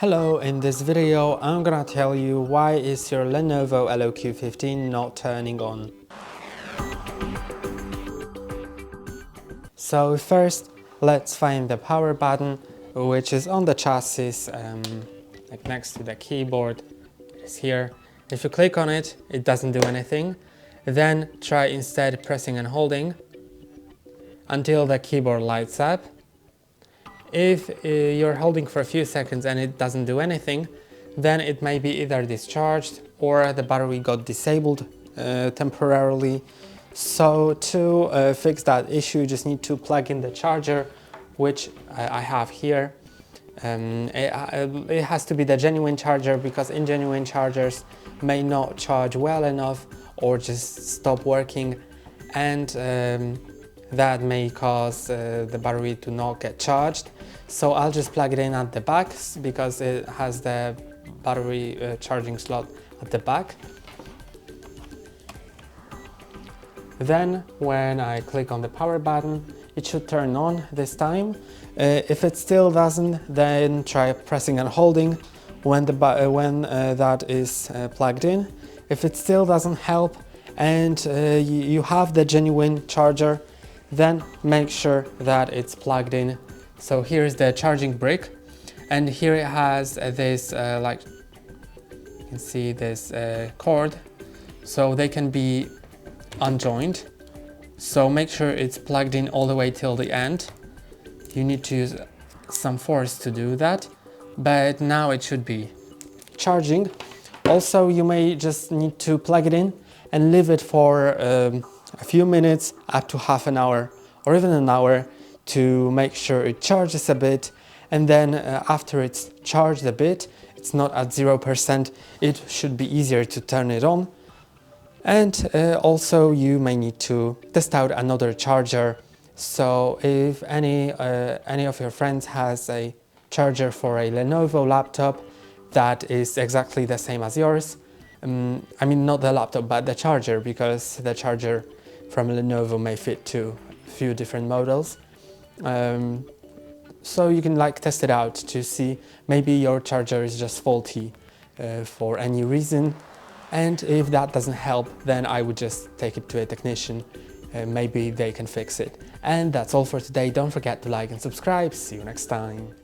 Hello, in this video I'm gonna tell you why is your Lenovo LOQ 15 not turning on. So first let's find the power button, which is on the chassis, like next to the keyboard. It's here. If you click on it, it doesn't do anything. Then try instead pressing and holding until the keyboard lights up. If you're holding for a few seconds and it doesn't do anything, then it may be either discharged or the battery got disabled temporarily. So to fix that issue, you just need to plug in the charger, which I have here. It has to be the genuine charger, because ingenuine chargers may not charge well enough or just stop working, and that may cause the battery to not get charged. So I'll just plug it in at the back because it has the battery charging slot at the back. Then when I click on the power button, it should turn on this time. If it still doesn't, then try pressing and holding when that is plugged in. If it still doesn't help and you have the genuine charger, then make sure that it's plugged in. So here's the charging brick, and here it has this like you can see this cord, so they can be unjoined. So make sure it's plugged in all the way till the end. You need to use some force to do that, but now it should be charging. Also, you may just need to plug it in and leave it for a few minutes, up to half an hour or even an hour, to make sure it charges a bit. And then after it's charged a bit, it's not at 0%, it should be easier to turn it on. And also you may need to test out another charger. So if any of your friends has a charger for a Lenovo laptop that is exactly the same as yours, I mean not the laptop but the charger, because the charger from Lenovo may fit to a few different models. So you can like test it out to see maybe your charger is just faulty for any reason. And if that doesn't help, then I would just take it to a technician. Maybe they can fix it. And that's all for today. Don't forget to like and subscribe. See you next time.